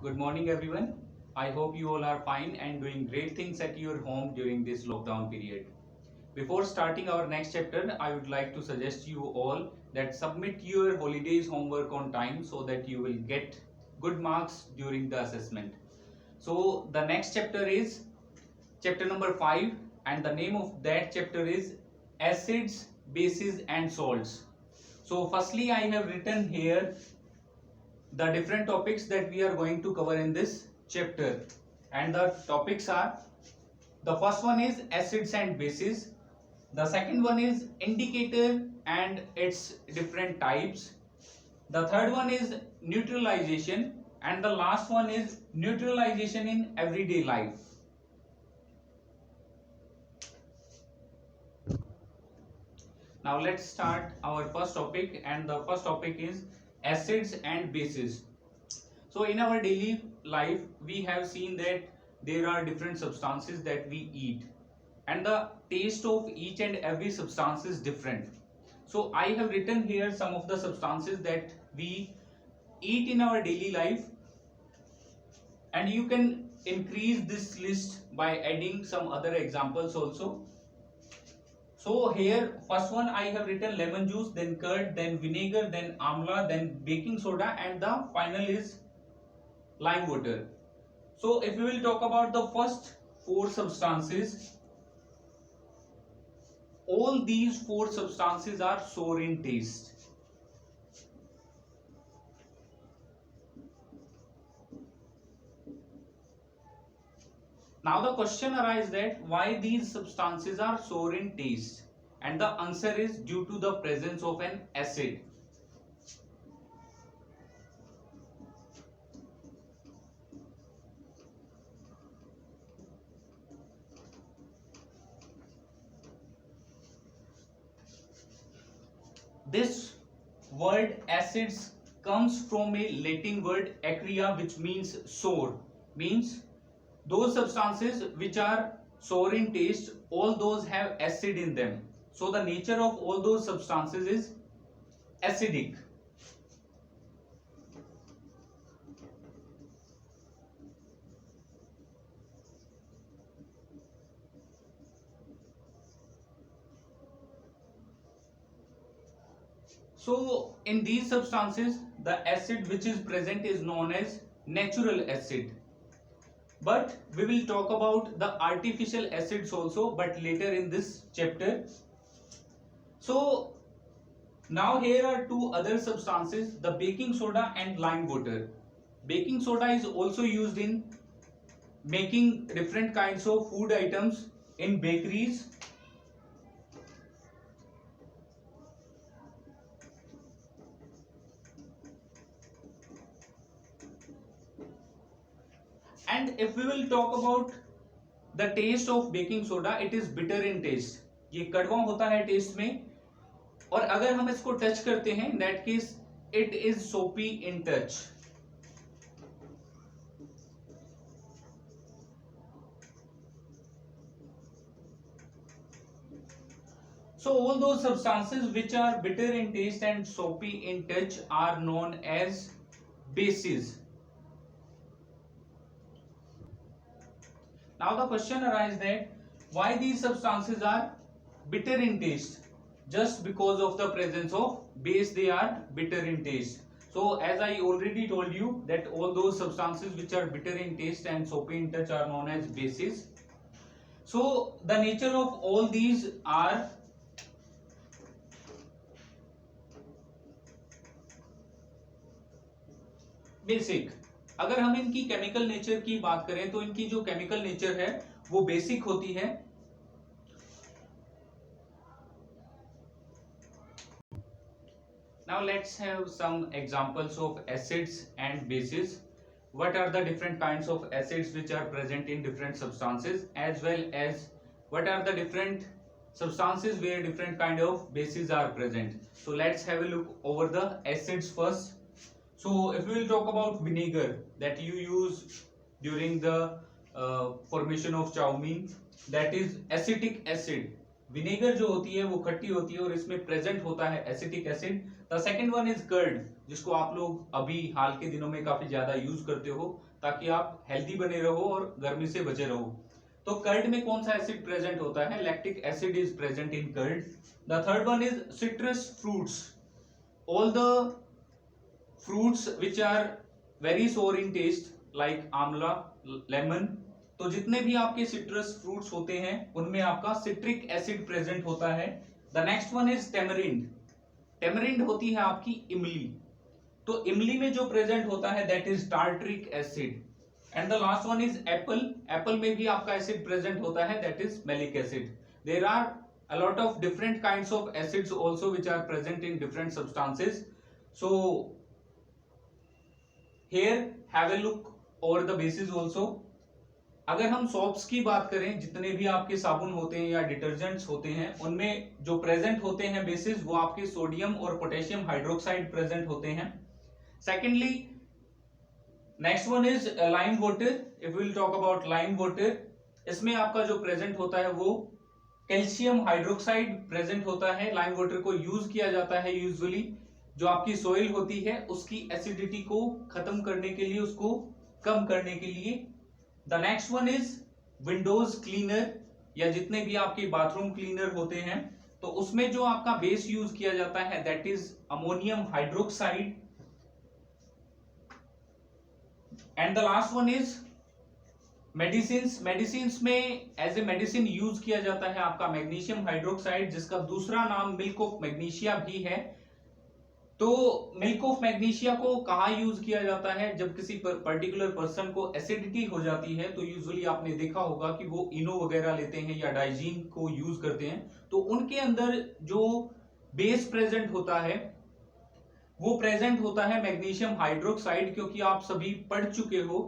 Good morning, everyone. I hope you all are fine and doing great things at your home during this lockdown period. Before starting our next chapter, I would like to suggest you all that submit your holidays homework on time so that you will get good marks during the assessment. So, the next chapter is chapter number 5, and the name of that chapter is Acids, Bases, and Salts. So, firstly, I have written here the different topics that we are going to cover in this chapter, and the topics are: the first one is acids and bases, the second one is indicator and its different types, the third one is neutralization, and the last one is neutralization in everyday life. Now let's start our first topic, and the first topic is acids and bases. So in our daily life, we have seen that there are different substances that we eat, and the taste of each and every substance is different. So I have written here some of the substances that we eat in our daily life, and you can increase this list by adding some other examples also. So here first one I have written lemon juice, then curd, then vinegar, then amla, then baking soda, and the final is lime water. So if we will talk about the first four substances, all these four substances are sour in taste. Now the question arises that why these substances are sour in taste, and the answer is due to the presence of an acid. This word acids comes from a Latin word acria, which means sour, means those substances which are sour in taste, all those have acid in them. So the nature of all those substances is acidic. So in these substances, the acid which is present is known as natural acid. But we will talk about the artificial acids also, but later in this chapter. So now here are two other substances, the baking soda and lime water. Baking soda is also used in making different kinds of food items in bakeries. And if we will talk about the taste of baking soda, it is bitter in taste. ये कड़वा होता है test में, और अगर हम इसको touch करते हैं, in that case it is soapy in touch. So all those substances which are bitter in taste and soapy in touch are known as bases. Now the question arises that why these substances are bitter in taste? Just because of the presence of base, they are bitter in taste. So as I already told you that all those substances which are bitter in taste and soapy in touch are known as bases. So the nature of all these are basic. अगर हम इनकी chemical nature की बात करें तो इनकी जो chemical nature है वो बेसिक होती है. Now let's have some examples of acids and bases. What are the different kinds of acids which are present in different substances, as well as what are the different substances where different kind of bases are present. So let's have a look over the acids first. So if we will talk about vinegar that you use during the formation of chow mein, that is acetic acid. Vinegar जो होती है वो खट्टी होती है और इसमें present होता है acetic acid. The second one is curd. जिसको आप लोग अभी हाल के दिनों में काफी ज्यादा यूज करते हो ताकि आप हेल्दी बने रहो और गर्मी से बचे रहो। तो कर्ड में कौन सा एसिड प्रेजेंट होता है? Lactic acid is present in curd. The third one is citrus fruits. All the fruits which are very sour in taste like amla, lemon, तो जितने भी आपके सिट्रस फ्रूट्स होते हैं उनमें आपका सिट्रिक एसिड प्रेजेंट होता है। The next one is tamarind. Tamarind होती है आपकी इमली, तो इमली में जो प्रेजेंट होता है that is tartaric acid. And the last one is apple. Apple में भी आपका एसिड प्रेजेंट होता है that is malic acid. There are a lot of different kinds of acids also which are present in different substances. So here have a look over the bases also. अगर हम soaps की बात करें, जितने भी आपके साबुन होते हैं या डिटर्जेंट्स होते हैं उनमें जो प्रेजेंट होते हैं बेसिस वो आपके सोडियम और पोटेशियम हाइड्रोक्साइड प्रेजेंट होते हैं। Secondly next one is lime water. If will talk about lime water, इसमें आपका जो प्रेजेंट होता है वो कैल्शियम हाइड्रोक्साइड प्रेजेंट होता है। लाइम वाटर को यूज किया जाता है यूजुअली जो आपकी सोइल होती है उसकी एसिडिटी को खत्म करने के लिए, उसको कम करने के लिए। The next one is Windows cleaner या जितने भी आपके बाथरूम क्लीनर होते हैं तो उसमें जो आपका बेस यूज किया जाता है that is ammonium hydroxide. And the last one is medicines. Medicines में एज ए मेडिसिन यूज किया जाता है आपका मैग्नीशियम हाइड्रोक्साइड, जिसका दूसरा नाम मिल्क ऑफ मैग्नीशिया भी है। तो मिल्क ऑफ मैग्नीशिया को कहाँ यूज किया जाता है? जब किसी पर्टिकुलर पर्सन को एसिडिटी हो जाती है तो यूजुअली आपने देखा होगा कि वो इनो वगैरह लेते हैं या डाइजीन को यूज करते हैं, तो उनके अंदर जो बेस प्रेजेंट होता है वो प्रेजेंट होता है मैग्नीशियम हाइड्रोक्साइड, क्योंकि आप सभी पढ़ चुके हो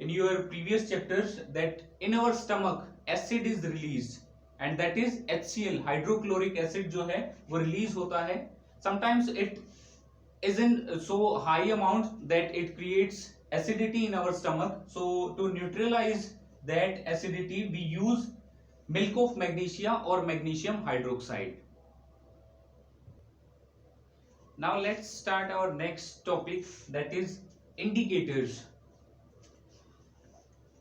in your previous chapters that in our stomach acid is released and that is HCl, hydrochloric acid जो है वो रिलीज होता है। sometimes it is in so high amount that it creates acidity in our stomach, so to neutralize that acidity we use milk of magnesia or magnesium hydroxide. Now let's start our next topic, that is indicators.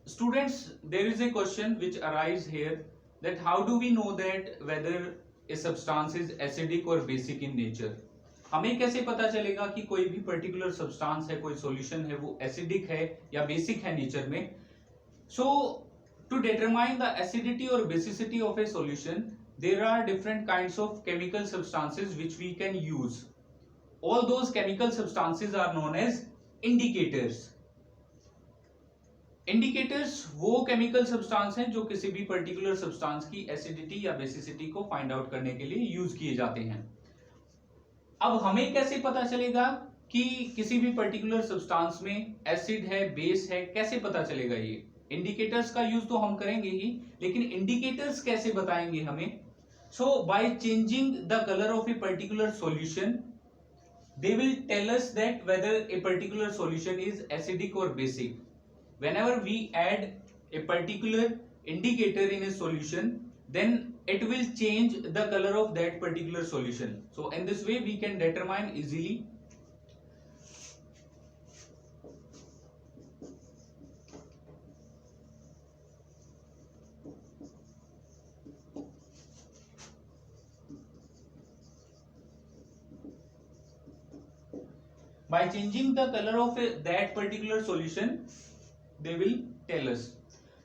Students, there is a question which arises here that how do we know that whether a substance is acidic or basic in nature? हमें कैसे पता चलेगा कि कोई भी particular substance है, कोई solution है वो एसिडिक है या बेसिक है नेचर में? So to determine the acidity or basicity of a solution there are different kinds of chemical substances which we can use. All those chemical substances are known as indicators. Indicators वो chemical substance हैं जो किसी भी particular substance की acidity या basicity को find out करने के लिए यूज किए जाते हैं। अब हमें कैसे पता चलेगा कि किसी भी पर्टिकुलर सब्सटेंस में एसिड है, बेस है, कैसे पता चलेगा? ये इंडिकेटर्स का यूज तो हम करेंगे ही, लेकिन इंडिकेटर्स कैसे बताएंगे हमें? So by changing the colour of a particular solution they will tell us that whether a particular solution is acidic or basic. Whenever we add a particular indicator in a solution, then it will change the color of that particular solution. So in this way we can determine easily by changing the color of that particular solution they will tell us.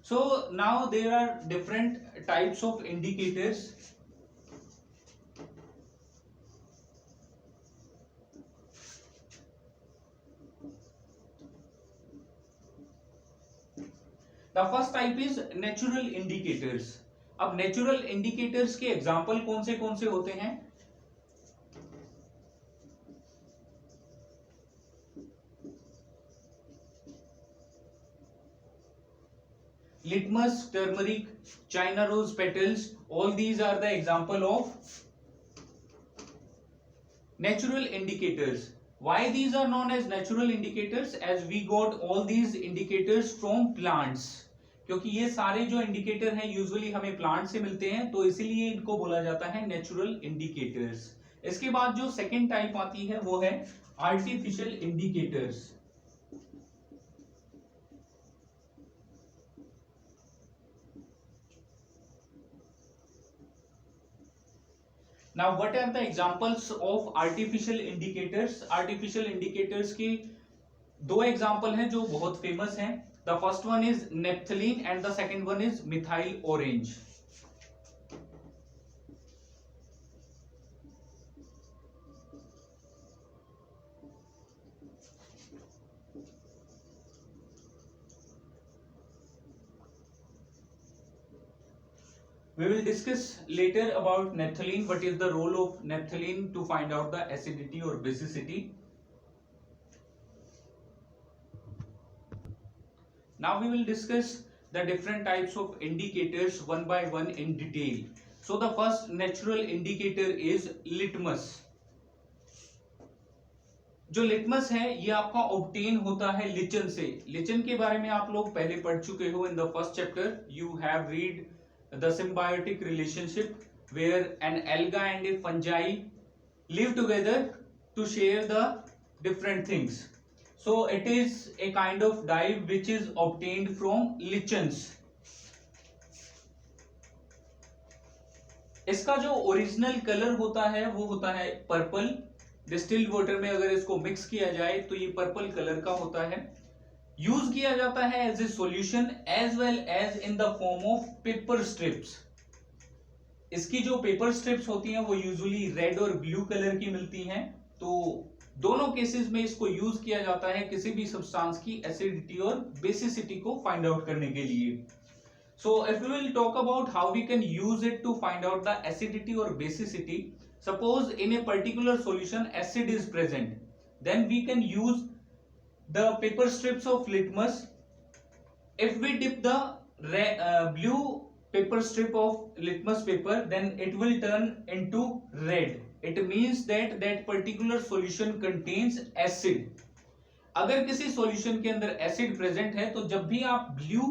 So now there are different types of indicators. The first type is natural indicators. अब natural indicators के example कौन से होते हैं? Litmus, turmeric, China rose petals, all these are the example of natural indicators. Why these are known as natural indicators? As we got all these indicators from plants. क्योंकि ये सारे जो indicator हैं यूजुअली हमें प्लांट से मिलते हैं, तो इसीलिए इनको बोला जाता है नेचुरल इंडिकेटर्स। इसके बाद जो सेकेंड टाइप आती है वो है artificial indicators. Now what are the examples of artificial indicators? Artificial indicators की दो एग्जाम्पल हैं जो बहुत फेमस हैं. The first one is naphthalene and the second one is methyl orange. We will discuss later about naphthalene. What is the role of naphthalene to find out the acidity or basicity? Now we will discuss the different types of indicators one by one in detail. So the first natural indicator is litmus. जो litmus है ये आपका obtain होता है lichen से. Lichen के बारे में आप लोग पहले पढ़ चुके हो. In the first chapter you have read the symbiotic relationship where an alga and a fungi live together to share the different things. So it is a kind of dye which is obtained from lichens. इसका जो original colour होता है वो होता है purple. Distilled water में अगर इसको मिक्स किया जाए तो ये पर्पल कलर का होता है. यूज किया जाता है as a solution as well as in the form of paper strips. इसकी जो पेपर स्ट्रिप्स होती हैं वो यूजुअली रेड और ब्लू कलर की मिलती हैं. तो दोनों केसेस में इसको यूज किया जाता है किसी भी सब्सटेंस की एसिडिटी और बेसिसिटी को फाइंड आउट करने के लिए. So if we will talk about how we can use it to find out the acidity और basicity. Suppose in a particular solution acid is present, then we can use the paper strips of litmus. If we dip the blue paper strip of litmus paper, then it will turn into red. It means that that particular solution contains acid. अगर किसी solution के अंदर acid present है तो जब भी आप blue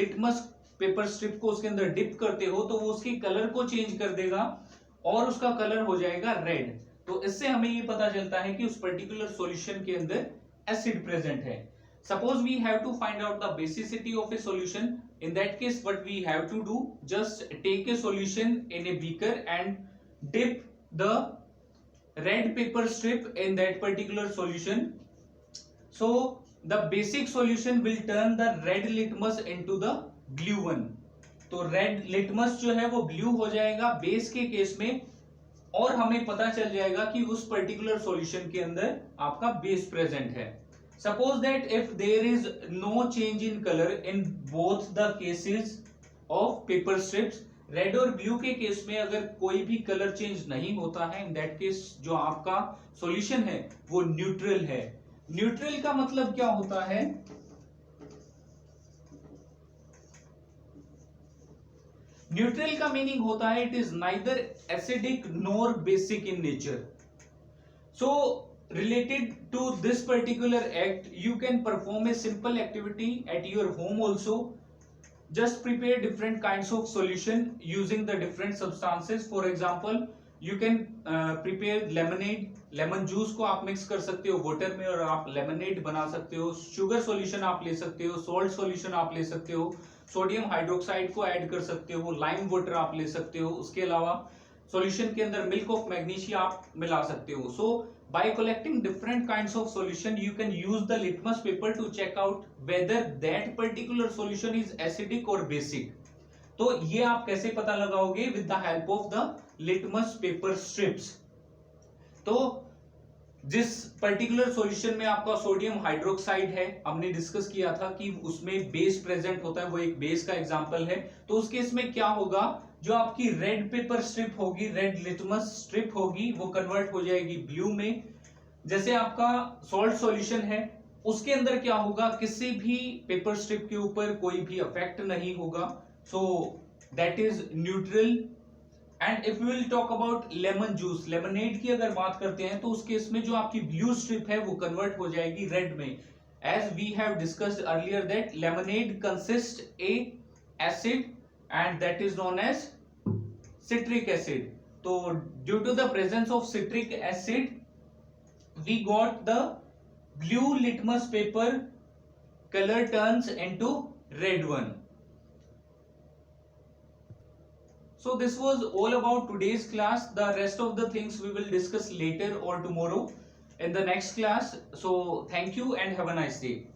litmus paper strip को उसके अंदर dip करते हो तो वो उसके color को change कर देगा और उसका color हो जाएगा red. तो इससे हमें ये पता चलता है कि उस particular solution के अंदर acid present है. Suppose we have to find out the basicity of a solution. In that case, what we have to do, just take a solution in a beaker and dip the red paper strip in that particular solution. So the basic solution will turn the red litmus into the blue one. तो red litmus जो है वो blue हो जाएगा base के case में और हमें पता चल जाएगा कि उस पर्टिकुलर सॉल्यूशन के अंदर आपका बेस प्रेजेंट है. Suppose that if there is no change in colour in both the cases of paper strips, red और ब्लू के केस में अगर कोई भी कलर चेंज नहीं होता है, इन दैट केस जो आपका सॉल्यूशन है वो न्यूट्रल है. न्यूट्रल का मतलब क्या होता है? न्यूट्रल का मीनिंग होता है it is neither acidic nor basic in nature. So related to this particular act you can perform a simple activity at your home also. Just prepare different kinds of solution using the different substances. For example you can prepare lemonade. Lemon juice को आप mix कर सकते हो water में और आप lemonade बना सकते हो. शुगर सॉल्यूशन आप ले सकते हो, सॉल्ट सॉल्यूशन आप ले सकते हो, सोडियम हाइड्रोक्साइड को ऐड कर सकते हो, लाइम वाटर आप ले सकते हो. उसके अलावा सॉल्यूशन के अंदर मिल्क ऑफ मैग्नीशिया आप मिला सकते हो. So by collecting different kinds of solution you can use the litmus paper to check out whether that particular solution is acidic और बेसिक. तो ये आप कैसे पता लगाओगे? With the help of the litmus paper strips. तो जिस particular solution में आपका सोडियम हाइड्रोक्साइड है, हमने डिस्कस किया था कि उसमें बेस प्रेजेंट होता है, वो एक बेस का एग्जांपल है. तो उस केस में क्या होगा? जो आपकी रेड पेपर स्ट्रिप होगी, रेड लिटमस स्ट्रिप होगी, वो कन्वर्ट हो जाएगी ब्लू में. जैसे आपका सॉल्ट सॉल्यूशन है उसके अंदर क्या होगा? किसी भी पेपर स्ट्रिप के ऊपर कोई भी इफेक्ट नहीं होगा. So that is neutral. And if we will talk about lemon juice, lemonade की अगर बात करते हैं तो उस केस में जो आपकी ब्लू स्ट्रिप है वो कन्वर्ट हो जाएगी रेड में. As we have discussed earlier that lemonade consist a acid and that is known as citric acid. तो due to the presence of citric acid we got the blue litmus paper color turns into red one. So this was all about today's class. The rest of the things we will discuss later or tomorrow in the next class. So thank you and have a nice day.